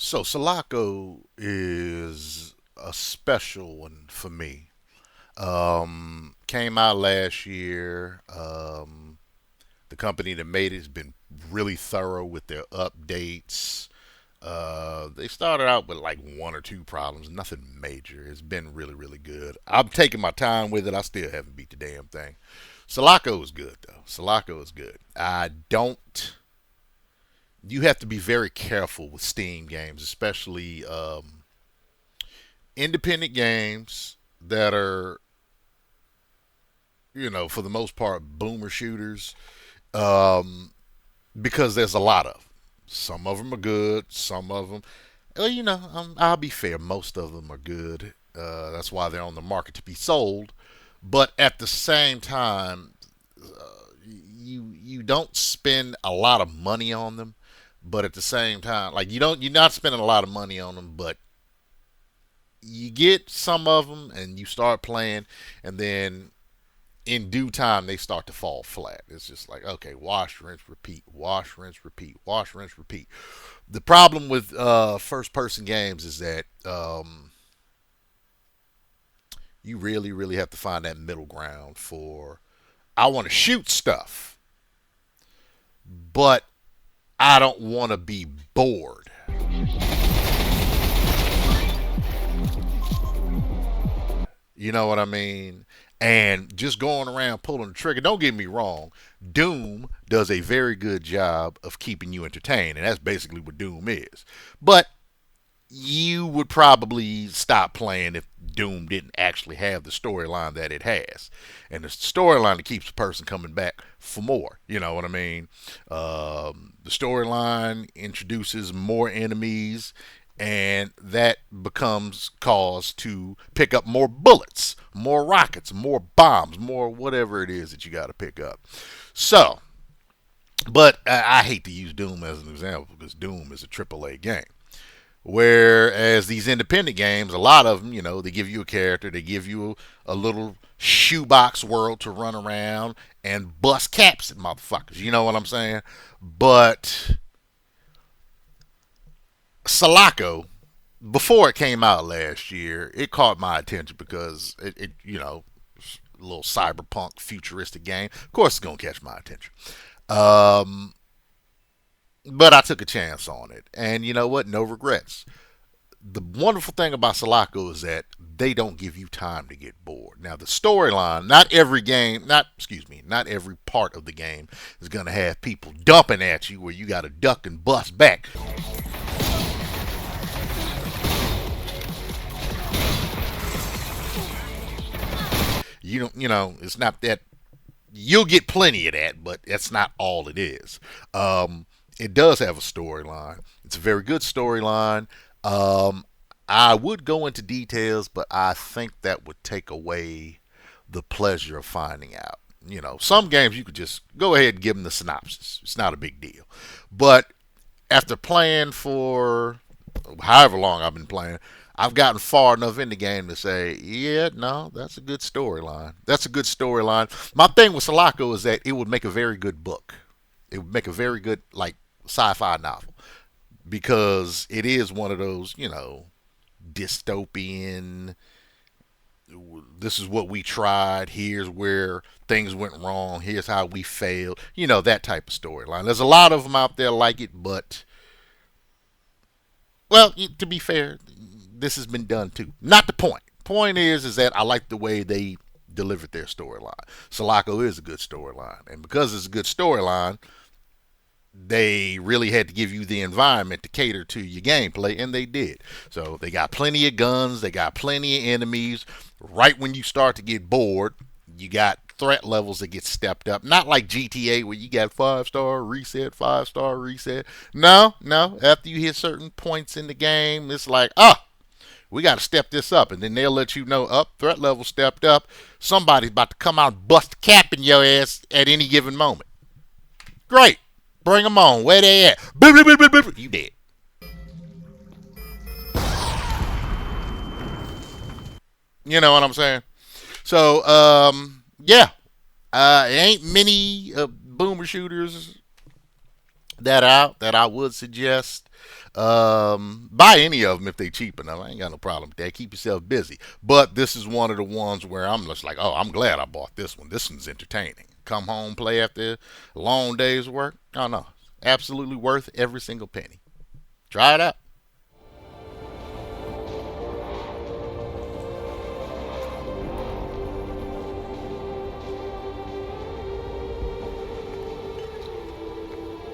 So Selaco is a special one for me. Came out last year. The company that made it has been really thorough with their updates. They started out with like one or two problems, nothing major. It's been really, really good. I'm taking my time with it. I still haven't beat the damn thing. Selaco is good though. Selaco is good. I don't. You have to be very careful with Steam games, especially independent games that are, for the most part, boomer shooters, um, because there's a lot of them. Some of them are good. Some of them, I'll be fair. Most of them are good. That's why they're on the market to be sold. But at the same time, you don't spend a lot of money on them. But at the same time, like you're not spending a lot of money on them, but you get some of them and you start playing, and then in due time they start to fall flat. It's just like, okay, wash, rinse, repeat, wash, rinse, repeat, wash, rinse, repeat. The problem with first person games is that you really, really have to find that middle ground for, I want to shoot stuff, but I don't want to be bored. You know what I mean? And just going around pulling the trigger. Don't get me wrong. Doom does a very good job of keeping you entertained, and that's basically what Doom is. But you would probably stop playing if Doom didn't actually have the storyline that it has. And the storyline that keeps the person coming back for more. You know what I mean? The storyline introduces more enemies, and that becomes cause to pick up more bullets, more rockets, more bombs, more whatever it is that you got to pick up. So, but I hate to use Doom as an example because Doom is a AAA game. Whereas these independent games, a lot of them, they give you a character, they give you a little shoebox world to run around and bust caps at motherfuckers. You know what I'm saying? But Selaco, before it came out last year, it caught my attention because a little cyberpunk futuristic game. Of course, it's gonna catch my attention. Um, but I took a chance on it, and you know what? No regrets. The wonderful thing about Selaco is that they don't give you time to get bored. Now, the storyline, not every game, not every part of the game is going to have people dumping at you where you got to duck and bust back. You don't, it's not that. You'll get plenty of that, but that's not all it is. It does have a storyline. It's a very good storyline. Um, I would go into details, but I think that would take away the pleasure of finding out. Some games you could just go ahead and give them the synopsis. It's not a big deal. But after playing for however long I've been playing, I've gotten far enough in the game to say, yeah, no, that's a good storyline. That's a good storyline. My thing with Sulaco is that it would make a very good book. It would make a very good, like, sci-fi novel because it is one of those, dystopian. This is what we tried. Here's where things went wrong. Here's how we failed. That type of storyline. There's a lot of them out there like it, but well, to be fair, this has been done too. Not the point. Point is that I like the way they delivered their storyline. Sulaco is a good storyline, and because it's a good storyline, they really had to give you the environment to cater to your gameplay, and they did. So they got plenty of guns, they got plenty of enemies. Right when you start to get bored, you got threat levels that get stepped up. Not like GTA where you got 5-star reset, 5-star reset. No, no. After you hit certain points in the game, it's like, we got to step this up. And then they'll let you know, threat level stepped up. Somebody's about to come out and bust a cap in your ass at any given moment. Great. Bring them on. Where they at? You dead. You know what I'm saying? So, yeah. Ain't many boomer shooters that I would suggest. Buy any of them if they cheap enough. I ain't got no problem with that. Keep yourself busy. But this is one of the ones where I'm just like, oh, I'm glad I bought this one. This one's entertaining. Come home, play after a long day's work. Oh no, absolutely worth every single penny. Try it out.